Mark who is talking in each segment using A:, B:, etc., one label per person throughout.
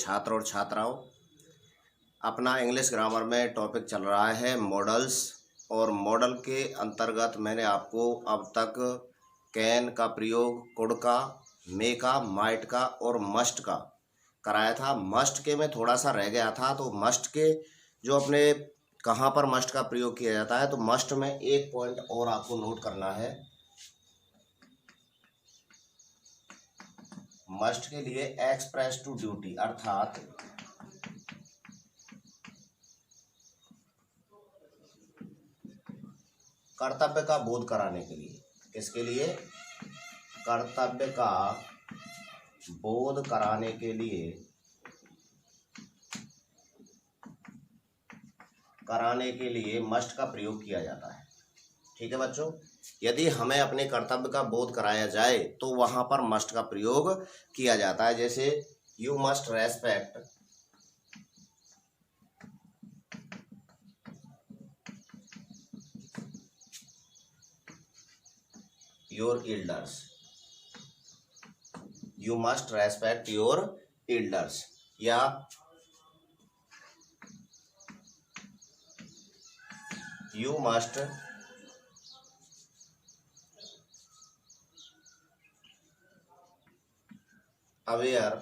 A: छात्र और छात्राओं, अपना इंग्लिश ग्रामर में टॉपिक चल रहा है मॉडल्स, और मॉडल के अंतर्गत मैंने आपको अब तक कैन का प्रयोग, कुड का, मे का, माइट का और मस्ट का कराया था। मस्ट के में थोड़ा सा रह गया था, तो मस्ट के जो अपने कहाँ पर मस्ट का प्रयोग किया जाता है, तो मस्ट में एक पॉइंट और आपको नोट करना है। मस्ट के लिए एक्सप्रेस टू ड्यूटी अर्थात कर्तव्य का बोध कराने के लिए, किसके लिए? कर्तव्य का बोध कराने के लिए, मस्ट का प्रयोग किया जाता है। ठीक है बच्चों, यदि हमें अपने कर्तव्य का बोध कराया जाए तो वहां पर मस्ट का प्रयोग किया जाता है। जैसे you must respect your elders, you must respect your elders, या you must aware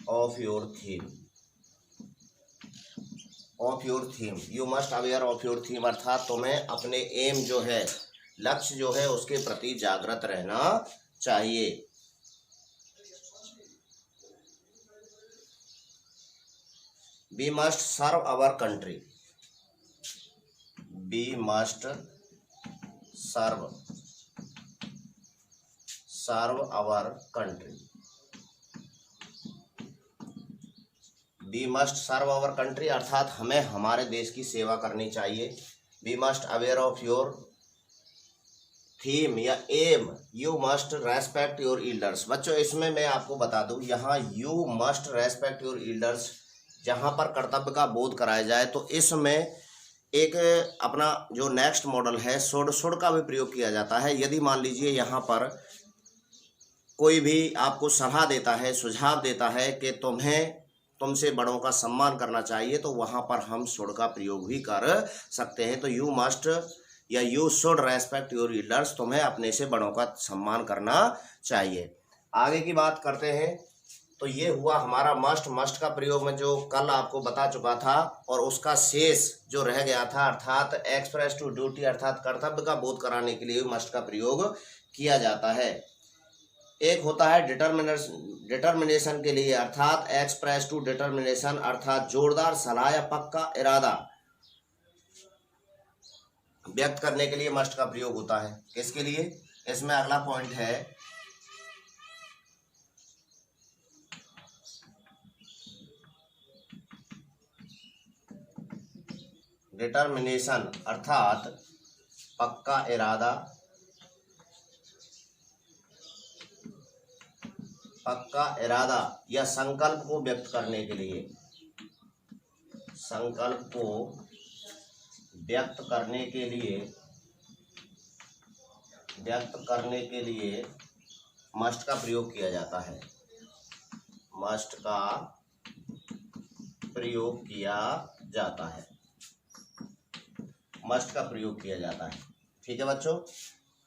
A: of your theme, you must aware of your theme अर्थात तुम्हें अपने एम जो है, लक्ष्य जो है, उसके प्रति जागृत रहना चाहिए। We must serve our country, we must serve our country, we must serve our country अर्थात हमें हमारे देश की सेवा करनी चाहिए। We must aware of your theme या एम, you must respect your elders. बच्चों इसमें मैं आपको बता दूं, यहाँ you must respect your elders जहाँ पर कर्तव्य का बोध कराया जाए, तो इसमें एक अपना जो नेक्स्ट मॉडल है शुड का भी प्रयोग किया जाता है। यदि मान लीजिए यहाँ पर कोई भी आपको सलाह देता है, सुझाव देता है कि तुमसे बड़ों का सम्मान करना चाहिए, तो वहाँ पर हम शुड का प्रयोग भी कर सकते हैं। तो यू मस्ट या you should respect your elders, तुम्हें अपने से बड़ों का सम्मान करना चाहिए। आगे की बात करते हैं। तो ये हुआ हमारा मस्ट का प्रयोग में जो कल आपको बता चुका था, और उसका शेष जो रह गया था अर्थात एक्सप्रेस टू ड्यूटी अर्थात कर्तव्य का बोध कराने के लिए मस्ट का प्रयोग किया जाता है। एक होता है डिटर्मिनेशन के लिए अर्थात एक्सप्रेस टू डिटर्मिनेशन अर्थात जोरदार सलाह या पक्का इरादा व्यक्त करने के लिए मस्ट का प्रयोग होता है। किसके लिए? इसमें अगला पॉइंट है डिटर्मिनेशन अर्थात पक्का इरादा या संकल्प को व्यक्त करने के लिए, मस्ट का प्रयोग किया जाता है। मस्ट का प्रयोग किया जाता है। ठीक है बच्चों,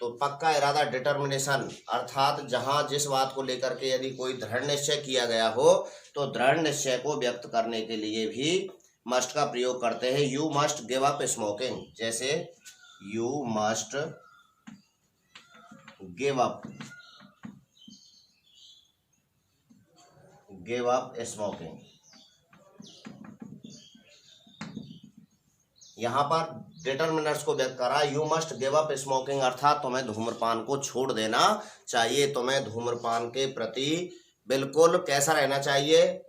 A: तो पक्का इरादा डिटर्मिनेशन अर्थात जहां जिस बात को लेकर के यदि कोई दृढ़ निश्चय किया गया हो, तो दृढ़ निश्चय को व्यक्त करने के लिए भी मस्ट का प्रयोग करते हैं। You must give up smoking, जैसे you must give up smoking. यहाँ पर डिटर्मिनर्स को व्यक्त करा, you must give up smoking अर्थात तुम्हें धूम्रपान को छोड़ देना चाहिए। तुम्हें धूम्रपान के प्रति बिल्कुल कैसा रहना चाहिए,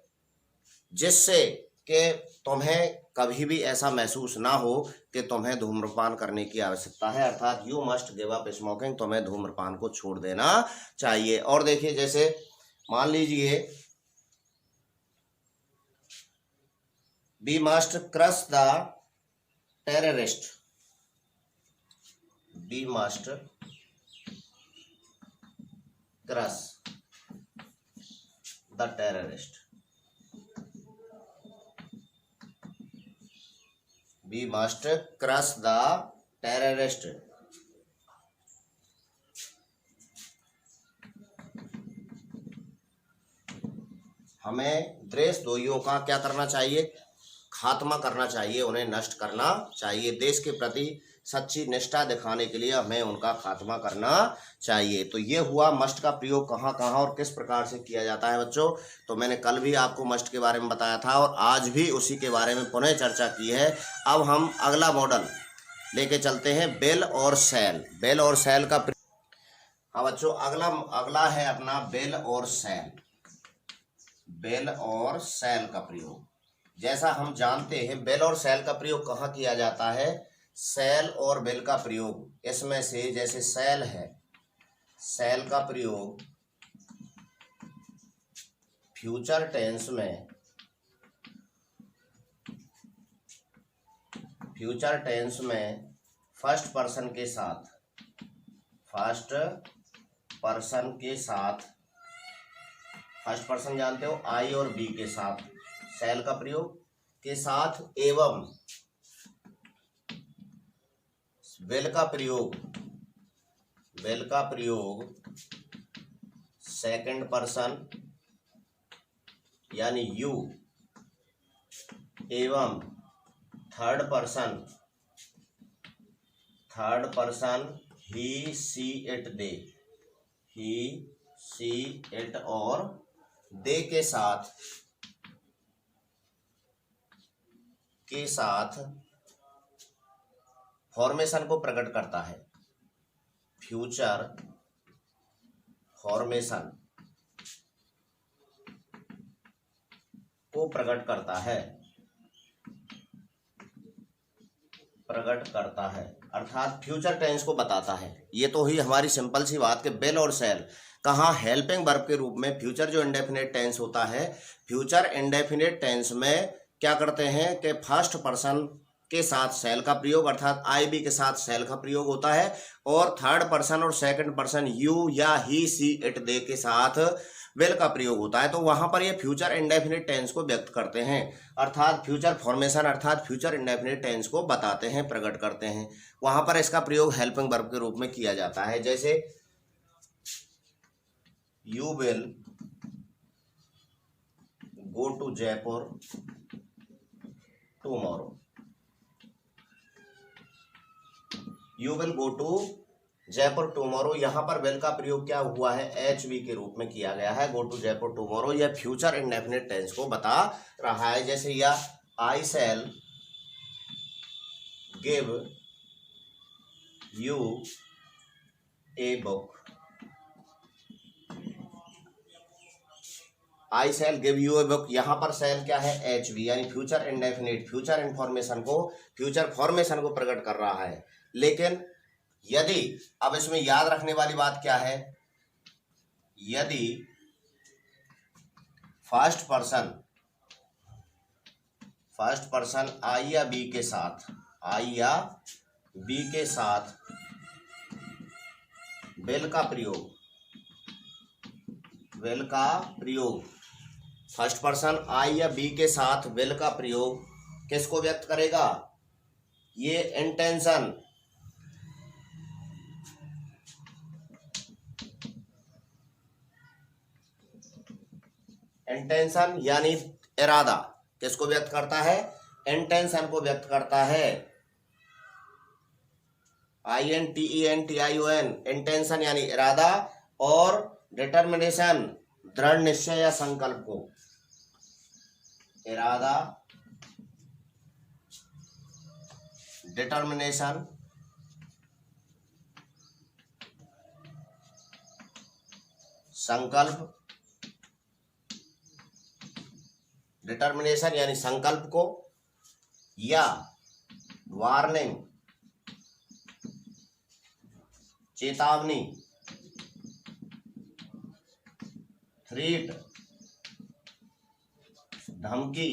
A: जिससे कि तुम्हें कभी भी ऐसा महसूस ना हो कि तुम्हें धूम्रपान करने की आवश्यकता है, अर्थात you must give up smoking, तुम्हें धूम्रपान को छोड़ देना चाहिए। और देखिए, जैसे मान लीजिए we must crush the terrorist, we must crush the terrorist, we must crush the terrorist. हमें देशद्रोहियों का क्या करना चाहिए? खात्मा करना चाहिए, उन्हें नष्ट करना चाहिए। देश के प्रति सच्ची निष्ठा दिखाने के लिए हमें उनका खात्मा करना चाहिए। तो ये हुआ मस्ट का प्रयोग कहाँ कहाँ और किस प्रकार से किया जाता है बच्चों। तो मैंने कल भी आपको मस्ट के बारे में बताया था और आज भी उसी के बारे में पुनः चर्चा की है। अब हम अगला मॉडल लेके चलते हैं, बेल और सेल। बेल और सेल का, हाँ बच्चों, अगला है अपना बेल और सेल। बेल और सेल का प्रयोग, जैसा हम जानते हैं बेल और सेल का प्रयोग कहाँ किया जाता है? सेल और बेल का प्रयोग, इसमें से जैसे सेल है, सेल का प्रयोग फ्यूचर टेंस में, फ्यूचर टेंस में फर्स्ट पर्सन के साथ, फर्स्ट पर्सन के साथ, फर्स्ट पर्सन जानते हो आई और बी के साथ, सेल का प्रयोग के साथ, एवं वेल का प्रयोग, वेल का प्रयोग सेकंड पर्सन यानी यू एवं third person he see it they, he see it और दे के साथ फॉर्मेशन को प्रकट करता है। फ्यूचर फॉर्मेशन को प्रकट करता है, अर्थात फ्यूचर टेंस को बताता है। ये तो ही हमारी सिंपल सी बात कि बेल और सेल कहाँ हेल्पिंग वर्ब के रूप में, फ्यूचर जो इंडेफिनिट टेंस होता है, फ्यूचर इंडेफिनिट टेंस में क्या करते हैं कि फर्स्ट पर्सन के साथ सेल का प्रयोग अर्थात आई बी के साथ सेल का प्रयोग होता है और थर्ड पर्सन और सेकंड पर्सन यू या ही सी इट दे के साथ वेल का प्रयोग होता है। तो वहां पर ये फ्यूचर इंडेफिनिट टेंस को व्यक्त करते हैं, अर्थात फ्यूचर फॉर्मेशन अर्थात फ्यूचर इंडेफिनिट टेंस को बताते हैं, प्रकट करते हैं। वहां पर इसका प्रयोग हेल्पिंग वर्ब के रूप में किया जाता है। जैसे you will go to Jaipur tomorrow, you will go to Jaipur tomorrow. यहां पर विल का प्रयोग क्या हुआ है? एच वी के रूप में किया गया है। गो टू जयपुर टुमारो यह फ्यूचर इंडेफिनिट टेंस को बता रहा है। जैसे यह I shall give you a book, I shall give you a book. यहां पर शैल क्या है? एच वी, यानी फ्यूचर इंडेफिनिट, फ्यूचर इन्फॉर्मेशन को, फ्यूचर फॉर्मेशन को प्रकट कर रहा है। लेकिन यदि, अब इसमें याद रखने वाली बात क्या है? यदि फर्स्ट पर्सन आई या बी के साथ, आई या बी के साथ वेल का प्रयोग, वेल का प्रयोग, फर्स्ट पर्सन आई या बी के साथ वेल का प्रयोग किसको व्यक्त करेगा? ये इंटेंशन, इंटेंशन यानी इरादा किसको व्यक्त करता है? इंटेंशन को व्यक्त करता है। INTENTION, इंटेंशन यानी इरादा, और डिटर्मिनेशन दृढ़ निश्चय या संकल्प को, इरादा, डिटर्मिनेशन, संकल्प, डिटर्मिनेशन यानी संकल्प को, या वार्निंग, चेतावनी, थ्रेट, धमकी,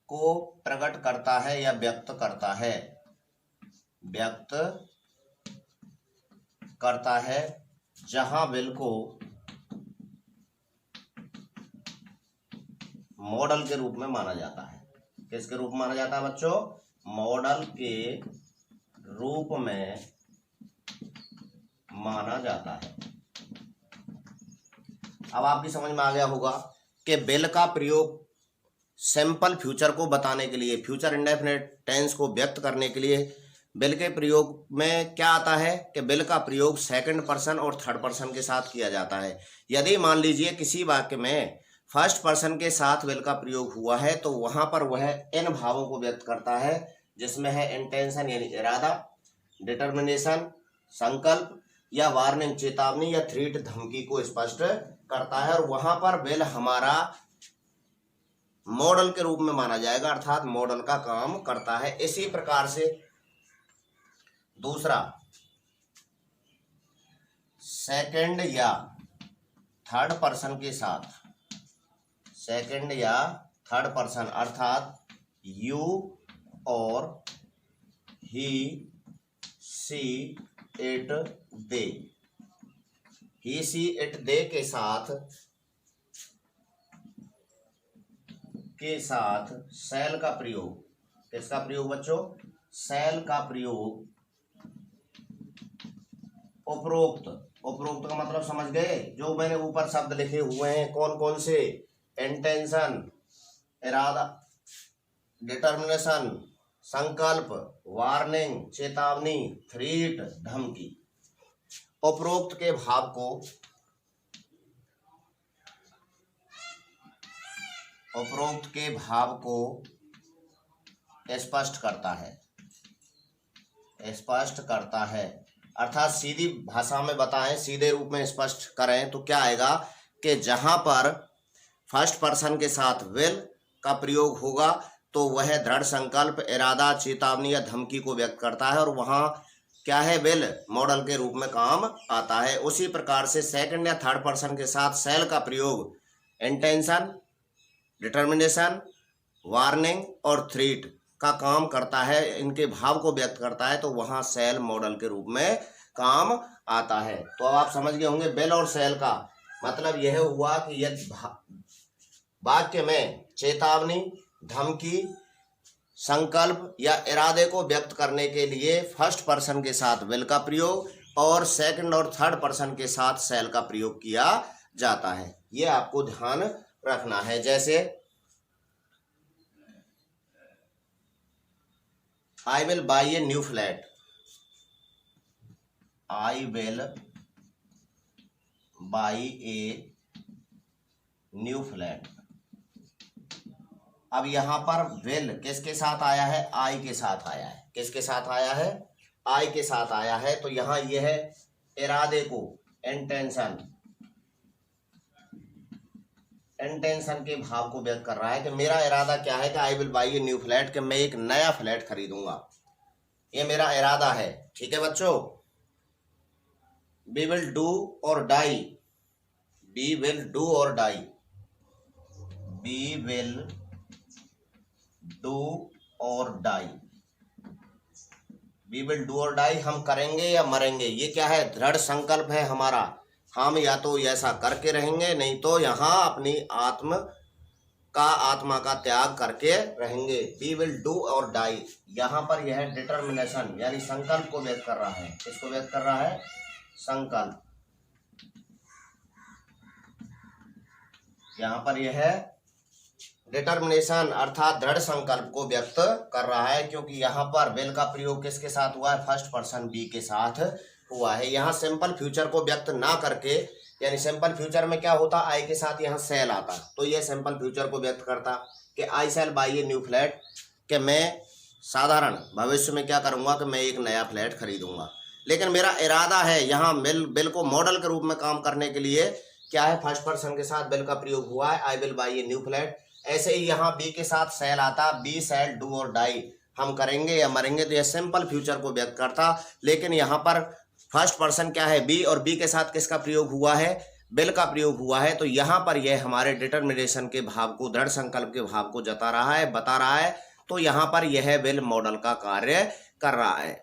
A: को प्रकट करता है या व्यक्त करता है, व्यक्त करता है जहां विल को मॉडल के रूप में माना जाता है। किसके रूप में माना जाता है बच्चों? मॉडल के रूप में माना जाता है। अब आपकी समझ में आ गया होगा कि विल का प्रयोग सिंपल फ्यूचर को बताने के लिए, फ्यूचर इंडेफिनिट टेंस को व्यक्त करने के लिए विल के प्रयोग में क्या आता है कि विल का प्रयोग सेकंड पर्सन और थर्ड पर्सन के साथ किया जाता है। यदि मान लीजिए किसी वाक्य में फर्स्ट पर्सन के साथ विल का प्रयोग हुआ है तो वहां पर वह इन भावों को व्यक्त करता है, जिसमें है इंटेंशन यानी इरादा, डिटर्मिनेशन संकल्प, या वार्निंग चेतावनी, या थ्रेट धमकी को स्पष्ट करता है। और वहां पर विल हमारा मॉडल के रूप में माना जाएगा, अर्थात मॉडल का काम करता है। इसी प्रकार से दूसरा, सेकंड या थर्ड पर्सन के साथ, सेकंड या थर्ड पर्सन अर्थात यू और ही, सी, it, they, he, C, it, दे के साथ सेल का प्रयोग, किसका प्रयोग बच्चों? सेल का प्रयोग उपरोक्त, उपरोक्त का मतलब समझ गए? जो मैंने ऊपर शब्द लिखे हुए हैं कौन कौन से? इंटेंशन इरादा, डिटर्मिनेशन संकल्प, वार्निंग चेतावनी, थ्रेट धमकी। उपरोक्त के भाव को, उपरोक्त के भाव को स्पष्ट करता है, स्पष्ट करता है। अर्थात सीधी भाषा में बताएं, सीधे रूप में स्पष्ट करें तो क्या आएगा कि जहां पर फर्स्ट पर्सन के साथ विल का प्रयोग होगा तो वह दृढ़ संकल्प, इरादा, चेतावनी या धमकी को व्यक्त करता है, और वहां क्या है? विल मॉडल के रूप में काम आता है। उसी प्रकार से सेकंड या थर्ड पर्सन के साथ सेल का प्रयोग इंटेंशन, डिटर्मिनेशन, वार्निंग और थ्रेट का काम करता है, इनके भाव को व्यक्त करता है, तो वहां सेल मॉडल के रूप में काम आता है। तो अब आप समझ गए होंगे विल और सेल का मतलब यह हुआ कि यदि वाक्य में चेतावनी, धमकी, संकल्प या इरादे को व्यक्त करने के लिए फर्स्ट पर्सन के साथ विल का प्रयोग और सेकंड और थर्ड पर्सन के साथ सेल का प्रयोग किया जाता है। ये आपको ध्यान रखना है। जैसे I will by a new flat, I will by a new flat. अब यहां पर विल किसके साथ आया है? आई के साथ आया है। किसके साथ आया है? आई के साथ आया है। तो यहां यह है इरादे को, इंटेंशन, इंटेंशन के भाव को व्यक्त कर रहा है कि मेरा इरादा क्या है कि I will by a new flat, कि मैं एक नया फ्लैट खरीदूंगा, ये मेरा इरादा है। ठीक है बच्चों। वी विल डू और डाई, वी विल डू और डाई, वी विल डू और डाई, वी विल डू और डाई, हम करेंगे या मरेंगे। ये क्या है? दृढ़ संकल्प है हमारा, हम या तो ऐसा करके रहेंगे, नहीं तो यहाँ अपनी आत्मा का त्याग करके रहेंगे। वी विल डू और डाई, यहाँ पर यह डिटर्मिनेशन यानी संकल्प को व्यक्त कर रहा है। किसको व्यक्त कर रहा है? संकल्प। यहाँ पर यह डिटर्मिनेशन अर्थात दृढ़ संकल्प को व्यक्त कर रहा है, क्योंकि यहाँ पर विल का प्रयोग किसके साथ हुआ है? फर्स्ट पर्सन बी के साथ हुआ है। यहाँ सिंपल फ्यूचर को व्यक्त ना करके, यानी सिंपल फ्यूचर में क्या होता? आई के साथ यहाँ सेल आता, तो ये सिंपल फ्यूचर को व्यक्त करता कि I shall buy a new flat, कि मैं साधारण भविष्य में क्या करूँगा कि मैं एक नया फ्लैट खरीदूंगा। लेकिन मेरा इरादा है यहाँ बिल को मॉडल के रूप में काम करने के लिए क्या है? फर्स्ट पर्सन के साथ बिल का प्रयोग हुआ है, I will by a new flat. ऐसे ही यहाँ बी के साथ सेल आता, बी सेल डू और डाई, हम करेंगे या मरेंगे, तो यह सिंपल फ्यूचर को व्यक्त करता। लेकिन यहाँ पर फर्स्ट पर्सन क्या है? बी, और बी के साथ किसका प्रयोग हुआ है? बिल का प्रयोग हुआ है। तो यहाँ पर यह हमारे डिटर्मिनेशन के भाव को, दृढ़ संकल्प के भाव को जता रहा है, बता रहा है। तो यहाँ पर यह बिल मॉडल का कार्य कर रहा है।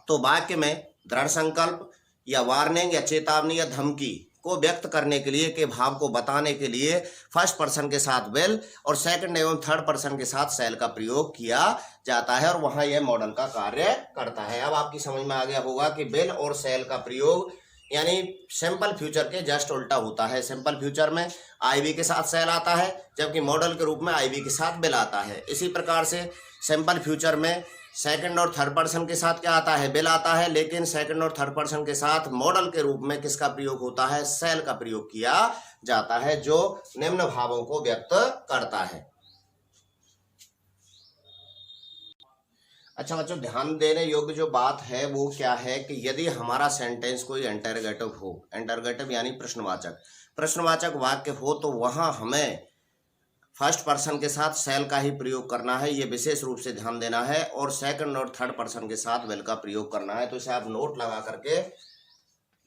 A: तो वाक्य में दृढ़ संकल्प, या वार्निंग या चेतावनी या धमकी को व्यक्त करने के लिए, के भाव को बताने के लिए फर्स्ट पर्सन के साथ विल और सेकंड एवं थर्ड पर्सन के साथ शैल का प्रयोग किया जाता है और वहां यह मॉडल का कार्य करता है। अब आपकी समझ में आ गया होगा कि विल और शैल का प्रयोग यानी सिंपल फ्यूचर के जस्ट उल्टा होता है। सिंपल फ्यूचर में आईवी के साथ शैल आता है, जबकि मॉडल के रूप में आईवी के साथ विल आता है। इसी प्रकार से सिंपल फ्यूचर में सेकंड और थर्ड पर्सन के साथ क्या आता है, विल आता है, लेकिन सेकंड और थर्ड पर्सन के साथ मॉडल के रूप में किसका प्रयोग होता है, शैल का प्रयोग किया जाता है, जो निम्न भावों को व्यक्त करता है। अच्छा बच्चों, ध्यान देने योग्य जो बात है वो क्या है कि यदि हमारा सेंटेंस कोई इंटरोगेटिव हो, इंटरोगेटिव यानी प्रश्नवाचक वाक्य हो, तो वहां हमें फर्स्ट पर्सन के साथ शैल का ही प्रयोग करना है, ये विशेष रूप से ध्यान देना है, और सेकंड और थर्ड पर्सन के साथ विल का प्रयोग करना है। तो इसे आप नोट लगा करके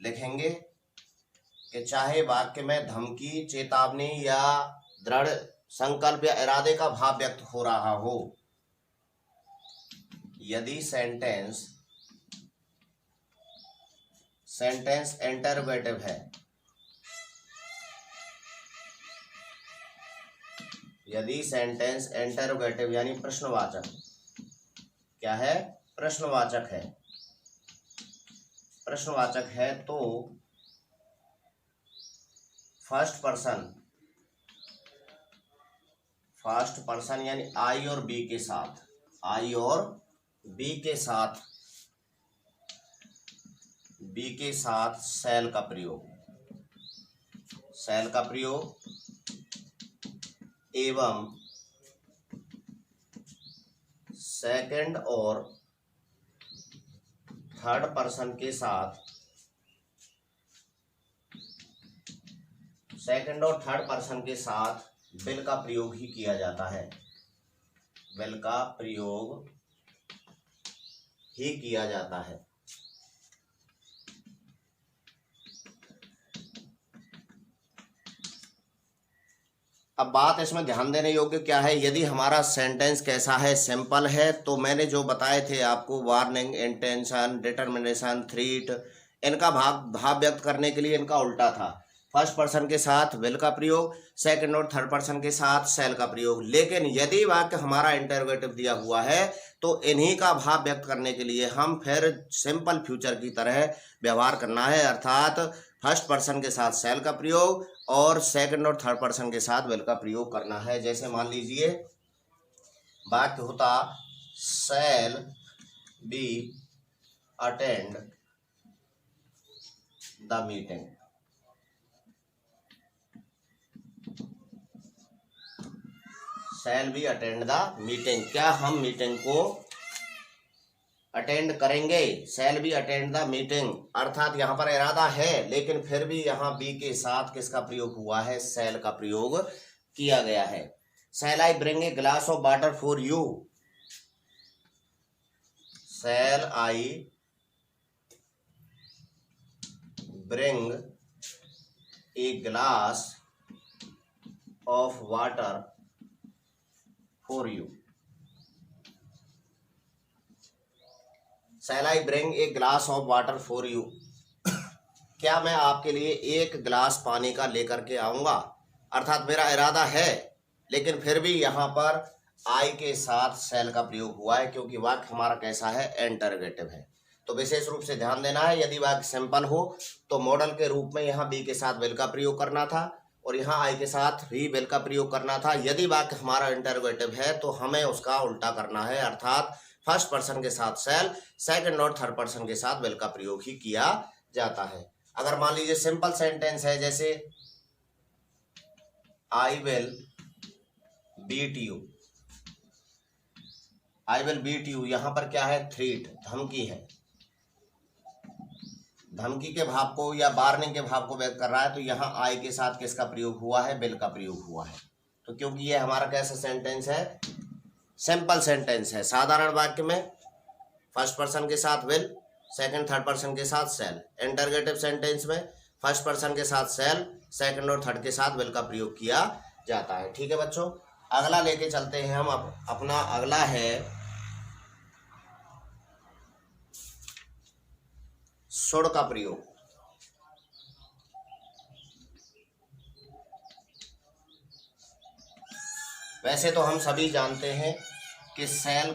A: लिखेंगे कि चाहे वाक्य में धमकी, चेतावनी या दृढ़ संकल्प या इरादे का भाव व्यक्त हो रहा हो, यदि सेंटेंस इंटरोगेटिव है, यदि सेंटेंस इंटरोगेटिव यानी प्रश्नवाचक क्या है, प्रश्नवाचक है, तो फर्स्ट पर्सन यानी आई और बी के साथ शैल का प्रयोग एवं सेकंड और थर्ड पर्सन के साथ विल का प्रयोग ही किया जाता है, विल का प्रयोग ही किया जाता है। अब बात इसमें ध्यान देने योग्य क्या है, यदि हमारा सेंटेंस कैसा है, सिंपल है, तो मैंने जो बताए थे आपको वार्निंग, इंटेंशन, डिटर्मिनेशन, थ्रीट, इनका भाव व्यक्त करने के लिए इनका उल्टा था, फर्स्ट पर्सन के साथ विल का प्रयोग, सेकंड और थर्ड पर्सन के साथ शैल का प्रयोग। लेकिन यदि वाक्य हमारा इंटरोगेटिव दिया हुआ है तो इन्हीं का भाव व्यक्त करने के लिए हम फिर सिंपल फ्यूचर की तरह व्यवहार करना है, अर्थात फर्स्ट पर्सन के साथ शैल का प्रयोग और सेकंड और थर्ड पर्सन के साथ विल का प्रयोग करना है। जैसे मान लीजिए वाक्य होता shall be attend the meeting, shall be attend the meeting, क्या हम मीटिंग को अटेंड करेंगे, shall be attend the meeting, अर्थात यहाँ पर इरादा है लेकिन फिर भी यहाँ बी के साथ किसका प्रयोग हुआ है, शैल का प्रयोग किया गया है। Shall I bring a glass of water for you, shall I bring a glass of water for you, shall I bring a glass of water for you, क्या मैं आपके लिए एक गिलास पानी का लेकर के आऊंगा, अर्थात मेरा इरादा है लेकिन फिर भी यहाँ पर आई के साथ शैल का प्रयोग हुआ है क्योंकि वाक्य हमारा कैसा है, इंटरोगेटिव है। तो विशेष रूप से ध्यान देना है, यदि वाक्य सिंपल हो तो मॉडल के रूप में यहाँ बी के साथ विल का प्रयोग करना था और यहाँ आई के साथ भी विल का प्रयोग करना था। यदि वाक्य हमारा इंटरोगेटिव है तो हमें उसका उल्टा करना है, अर्थात फर्स्ट पर्सन के साथ शैल, सेकंड और थर्ड पर्सन के साथ विल का प्रयोग ही किया जाता है। अगर मान लीजिए सिंपल सेंटेंस है जैसे I will beat you, I will beat you, यहां पर क्या है, थ्रीट, धमकी है, धमकी के भाव को या वार्निंग के भाव को व्यक्त कर रहा है, तो यहाँ आई के साथ किसका प्रयोग हुआ है, विल का प्रयोग हुआ है। तो क्योंकि ये हमारा कैसा सेंटेंस है, सिंपल सेंटेंस है, साधारण वाक्य में फर्स्ट पर्सन के साथ विल, सेकंड थर्ड पर्सन के साथ शैल, इंटरोगेटिव सेंटेंस में फर्स्ट पर्सन के साथ शैल, सेकंड और थर्ड के साथ विल का प्रयोग किया जाता है। ठीक है बच्चों, अगला लेके चलते हैं हम। अपना अगला है शुड का प्रयोग। वैसे तो हम सभी जानते हैं कि सेल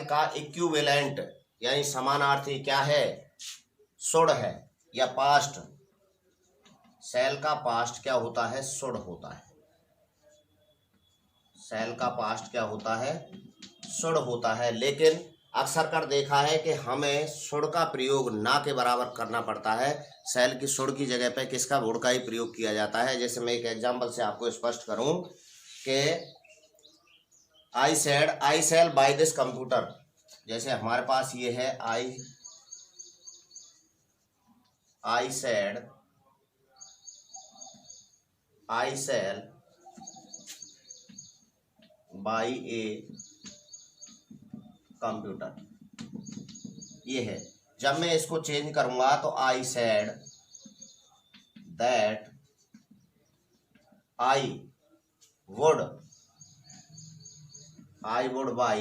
A: का इक्विवेलेंट यानी समानार्थी क्या है, शुड है या पास्ट। सेल का पास्ट क्या होता है, शुड होता है। सेल का पास्ट क्या होता है, शुड होता है। लेकिन अक्सर कर देखा है कि हमें शुड का प्रयोग ना के बराबर करना पड़ता है। सेल की शुड की जगह पे किसका, वुड का ही प्रयोग किया जाता है। जैसे मैं एक एग्जांपल से आपको स्पष्ट करूं कि I cell by this computer. जैसे हमारे पास ये है आई सेल बाय ए कंप्यूटर, ये है। जब मैं इसको चेंज करूंगा तो I said that I would buy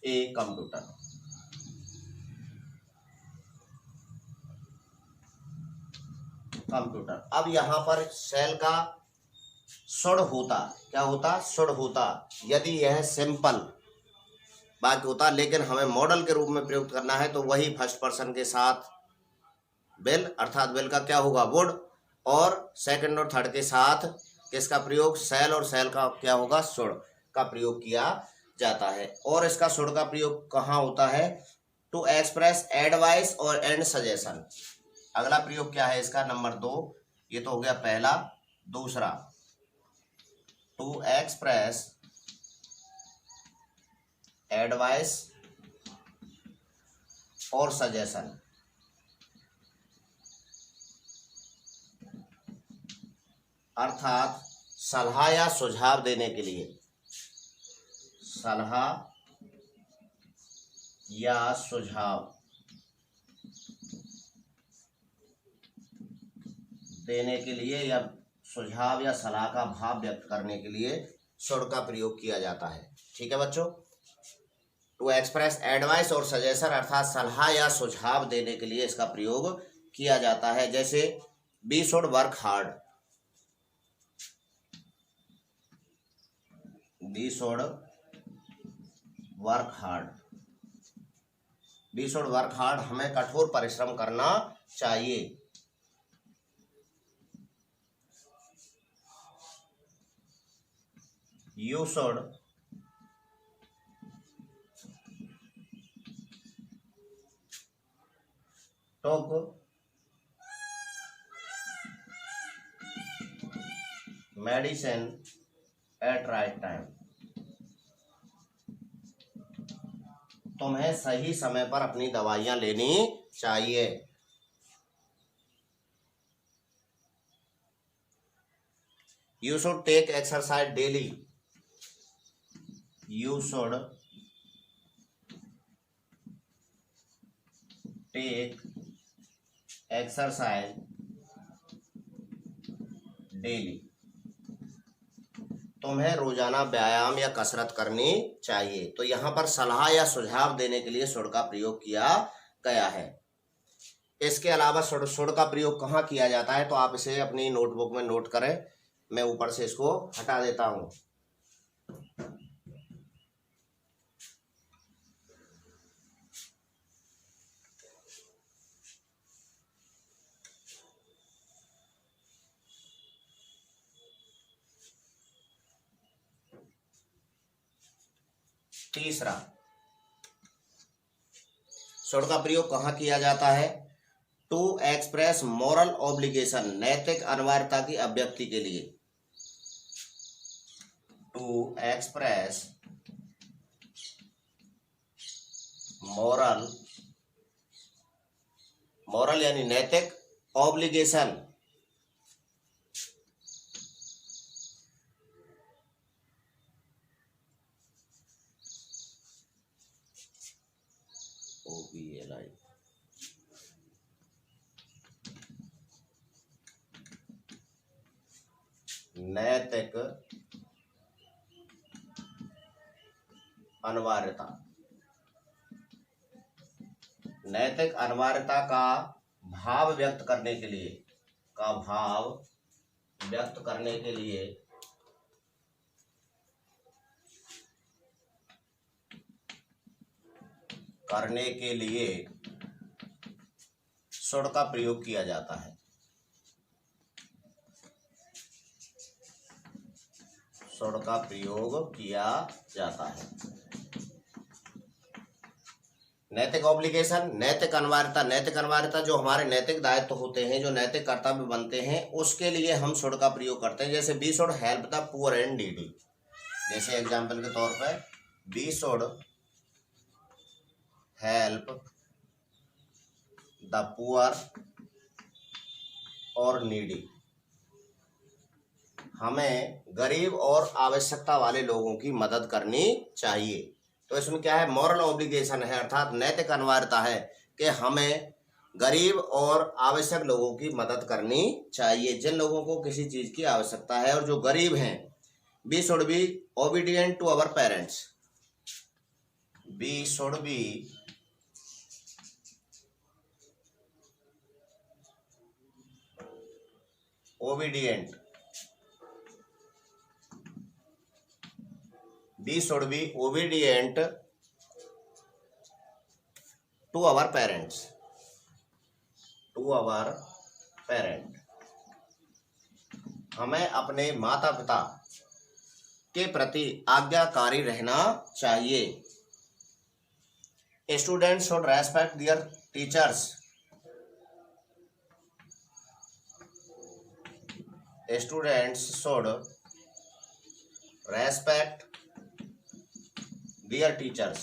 A: a computer. अब यहां पर सेल का शुड होता, क्या होता, शुड होता यदि यह सिंपल वाक्य होता। लेकिन हमें मॉडल के रूप में प्रयोग करना है तो वही फर्स्ट पर्सन के साथ विल, अर्थात विल का क्या होगा, वुड, और सेकंड और थर्ड के साथ किसका प्रयोग, सेल, और सेल का क्या होगा, शुड का प्रयोग किया जाता है। और इसका शुड का प्रयोग कहाँ होता है, टू एक्सप्रेस एडवाइस और एंड सजेशन। अगला प्रयोग क्या है इसका, नंबर 2, ये तो हो गया पहला। दूसरा, टू एक्सप्रेस एडवाइस और सजेशन। अर्थात सलाह या सुझाव देने के लिए, सलाह या सुझाव देने के लिए या सुझाव या सलाह का भाव व्यक्त करने के लिए शुड का प्रयोग किया जाता है। ठीक है बच्चों, टू एक्सप्रेस एडवाइस और सजेशन अर्थात सलाह या सुझाव देने के लिए इसका प्रयोग किया जाता है। जैसे we should work hard, we should work hard, we should work hard, हमें कठोर परिश्रम करना चाहिए। You should talk medicine at right time, तुम्हें सही समय पर अपनी दवाइयां लेनी चाहिए। You should take exercise daily, you should take exercise daily, तुम्हें रोजाना व्यायाम या कसरत करनी चाहिए। तो यहाँ पर सलाह या सुझाव देने के लिए शुड का प्रयोग किया गया है। इसके अलावा शुड का प्रयोग कहाँ किया जाता है, तो आप इसे अपनी नोटबुक में नोट करें। मैं ऊपर से इसको हटा देता हूं। तीसरा, शुड का प्रयोग कहाँ किया जाता है, टू एक्सप्रेस मॉरल ऑब्लिगेशन, नैतिक अनिवार्यता की अभिव्यक्ति के लिए। टू एक्सप्रेस मॉरल यानी नैतिक, ऑब्लिगेशन OBLI, नैतिक अनिवार्यता, नैतिक अनिवार्यता का भाव व्यक्त करने के लिए, का भाव व्यक्त करने के लिए शुड का प्रयोग किया जाता है। शुड का प्रयोग किया जाता है। नैतिक ऑब्लिगेशन, नैतिक अनिवार्यता। नैतिक अनिवार्यता जो हमारे नैतिक दायित्व होते हैं, जो नैतिक कर्तव्य बनते हैं, उसके लिए हम शुड का प्रयोग करते हैं। जैसे we should help the poor and needy, जैसे एग्जाम्पल के तौर पर we should help the poor और नीडी, हमें गरीब और आवश्यकता वाले लोगों की मदद करनी चाहिए। तो इसमें क्या है, मॉरल ऑब्लिगेशन है, अर्थात नैतिक अनिवार्यता है कि हमें गरीब और आवश्यक लोगों की मदद करनी चाहिए, जिन लोगों को किसी चीज की आवश्यकता है और जो गरीब हैं। We should be obedient to our parents, we should be obedient, we should be obedient to our parents, to our parent, हमें अपने माता पिता के प्रति आज्ञाकारी रहना चाहिए। Students should respect their teachers, students should respect their teachers,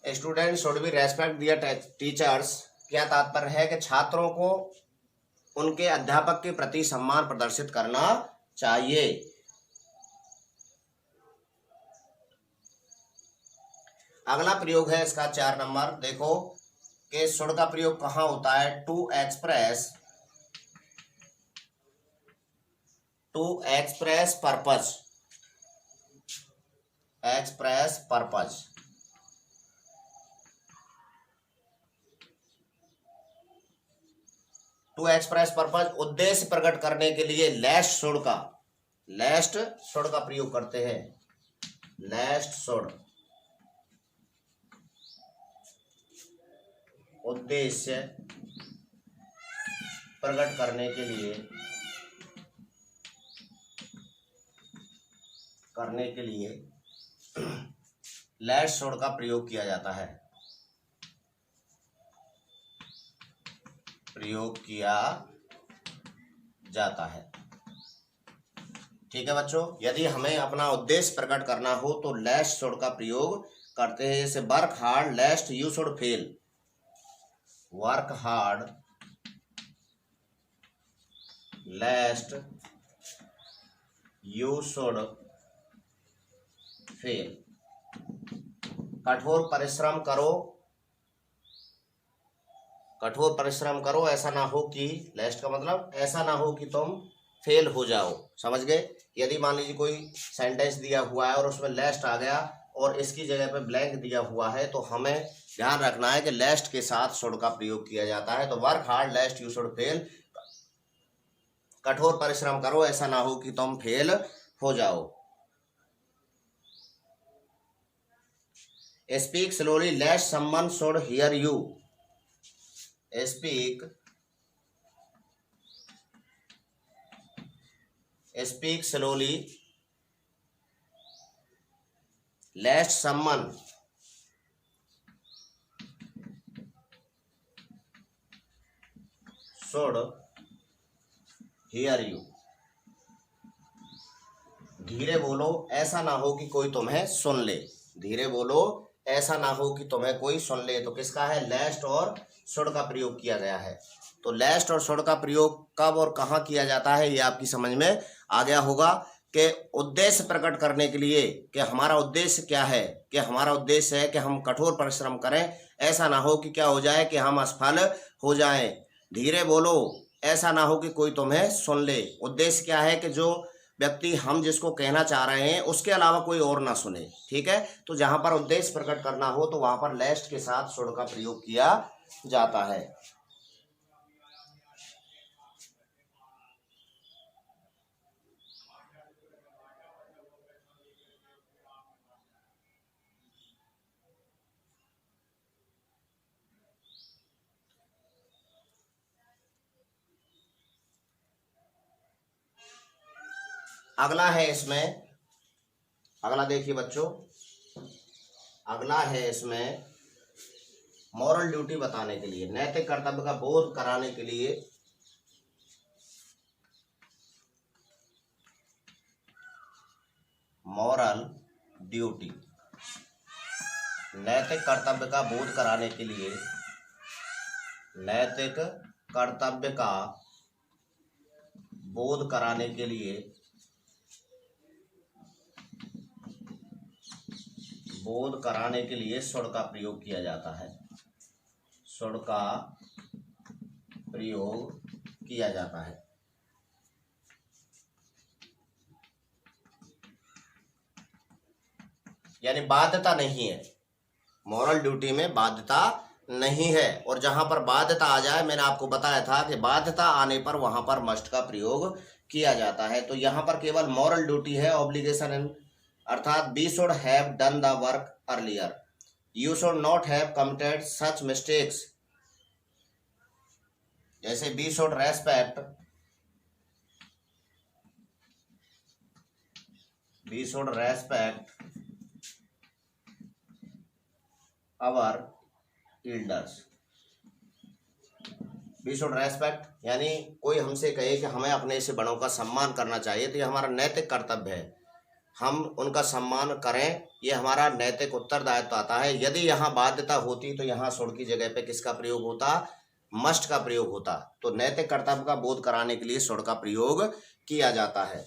A: student should be respect their teachers. क्या तात्पर्य है कि छात्रों को उनके अध्यापक के प्रति सम्मान प्रदर्शित करना चाहिए। अगला प्रयोग है इसका 4 नंबर, देखो कि शुड का प्रयोग कहाँ होता है, to express purpose, express purpose, to express purpose, उद्देश्य प्रकट करने के लिए लेस्ट शुड का प्रयोग करते हैं। लेस्ट शुड, उद्देश्य प्रकट करने के लिए लेस्ट शुड का प्रयोग किया जाता है, ठीक है बच्चों। यदि हमें अपना उद्देश्य प्रकट करना हो तो लेस्ट शुड का प्रयोग करते हैं। जैसे work hard लेस्ट you should fail, work hard लेस्ट you should fail, कठोर परिश्रम करो, ऐसा ना हो कि, लेस्ट का मतलब ऐसा ना हो कि तुम फेल हो जाओ, समझ गए। यदि मान लीजिए कोई सेंटेंस दिया हुआ है और उसमें लेस्ट आ गया और इसकी जगह पे ब्लैंक दिया हुआ है, तो हमें ध्यान रखना है कि लेस्ट के साथ शुड का प्रयोग किया जाता है। तो work hard लेस्ट you should fail, कठोर परिश्रम करो, ऐसा ना हो कि तुम फेल हो जाओ। Speak slowly lest someone should hear you, speak slowly lest someone should hear you, धीरे बोलो ऐसा ना हो कि कोई तुम्हें सुन ले, धीरे बोलो ऐसा ना हो कि तुम्हें कोई सुन ले। तो किसका है, लेस्ट और शुड का प्रयोग किया गया है। तो लेस्ट और शुड का प्रयोग कब और कहाँ किया जाता है ये आपकी समझ में आ गया होगा कि उद्देश्य प्रकट करने के लिए, कि हमारा उद्देश्य क्या है, कि हमारा उद्देश्य है कि हम कठोर परिश्रम करें, ऐसा ना हो कि क्या हो जाए कि हम असफल हो जाएं। धीरे बोलो ऐसा ना हो कि कोई तुम्हें सुन ले। उद्देश्य क्या है कि जो व्यक्ति हम जिसको कहना चाह रहे हैं उसके अलावा कोई और ना सुने, ठीक है। तो जहां पर उद्देश्य प्रकट करना हो तो वहां पर लेस्ट के साथ शुड का प्रयोग किया जाता है। अगला है इसमें, अगला देखिए बच्चों, अगला है इसमें मॉरल ड्यूटी बताने के लिए, नैतिक कर्तव्य का बोध कराने के लिए मॉरल ड्यूटी, नैतिक कर्तव्य का बोध कराने के लिए, नैतिक कर्तव्य का बोध कराने के लिए सुड का प्रयोग किया जाता है, सुड का प्रयोग किया जाता है। यानी बाध्यता नहीं है, मॉरल ड्यूटी में बाध्यता नहीं है। और जहां पर बाध्यता आ जाए, मैंने आपको बताया था कि बाध्यता आने पर वहां पर मस्ट का प्रयोग किया जाता है। तो यहां पर केवल मॉरल ड्यूटी है, ऑब्लिगेशन अर्थात we should have done the work earlier, you should not have committed such mistakes. जैसे we should respect, we should respect our elders, we should respect यानी कोई हमसे कहे कि हमें अपने से बड़ों का सम्मान करना चाहिए, तो ये हमारा नैतिक कर्तव्य है, हम उनका सम्मान करें, ये हमारा नैतिक उत्तरदायित्व आता है। यदि यहाँ बाध्यता होती तो यहाँ शुड की जगह पे किसका प्रयोग होता, मस्ट का प्रयोग होता। तो नैतिक कर्तव्य का बोध कराने के लिए शुड का प्रयोग किया जाता है।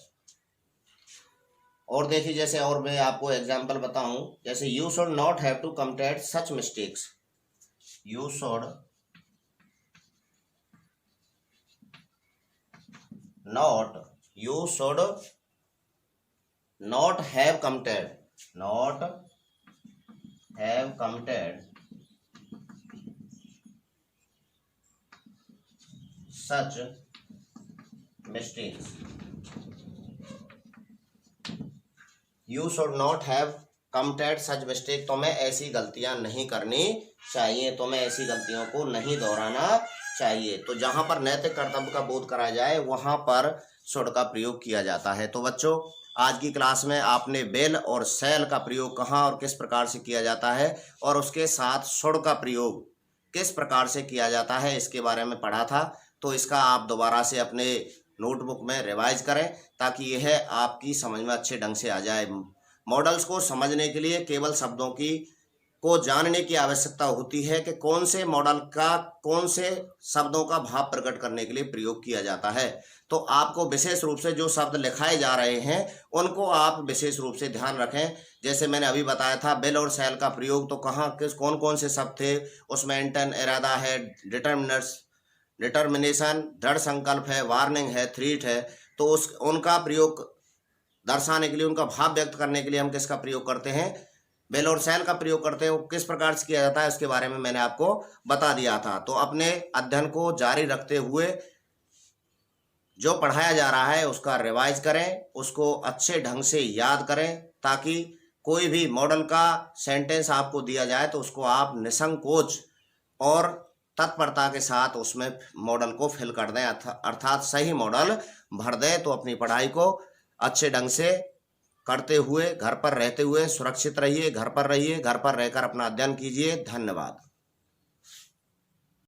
A: और देखिए, जैसे और मैं आपको एग्जाम्पल बताऊं, जैसे you should not have to committed such mistakes, you should not have committed such mistakes, you should not have committed such mistake, तुम्हें ऐसी गलतियां नहीं करनी चाहिए, तुम्हें ऐसी गलतियों को नहीं दोहराना चाहिए। तो जहां पर नैतिक कर्तव्य का बोध कराया जाए वहां पर शुड का प्रयोग किया जाता है। तो बच्चों, आज की क्लास में आपने विल और शैल का प्रयोग कहाँ और किस प्रकार से किया जाता है, और उसके साथ शुड का प्रयोग किस प्रकार से किया जाता है, इसके बारे में पढ़ा था। तो इसका आप दोबारा से अपने नोटबुक में रिवाइज करें, ताकि यह आपकी समझ में अच्छे ढंग से आ जाए। मॉडल्स को समझने के लिए केवल शब्दों को जानने की आवश्यकता होती है कि कौन से मॉडल का कौन से शब्दों का भाव प्रकट करने के लिए प्रयोग किया जाता है। तो आपको विशेष रूप से जो शब्द लिखाए जा रहे हैं उनको आप विशेष रूप से ध्यान रखें। जैसे मैंने अभी बताया था, विल और शैल का प्रयोग तो कहाँ कौन कौन से शब्द थे, उसमें इंटेंट इरादा है, डिटर्मिनेशन दृढ़ संकल्प है, वार्निंग है, थ्रीट है। तो उनका प्रयोग दर्शाने के लिए, उनका भाव व्यक्त करने के लिए हम किसका प्रयोग करते हैं, विल और शैल का प्रयोग करते हैं। वो किस प्रकार से किया जाता है उसके बारे में मैंने आपको बता दिया था। तो अपने अध्ययन को जारी रखते हुए जो पढ़ाया जा रहा है उसका रिवाइज करें, उसको अच्छे ढंग से याद करें, ताकि कोई भी मॉडल का सेंटेंस आपको दिया जाए तो उसको आप निसंकोच और तत्परता के साथ उसमें मॉडल को फिल कर दें, अर्थात सही मॉडल भर दें। तो अपनी पढ़ाई को अच्छे ढंग से करते हुए, घर पर रहते हुए सुरक्षित रहिए, घर पर रहिए, घर पर रहकर अपना अध्ययन कीजिए। धन्यवाद।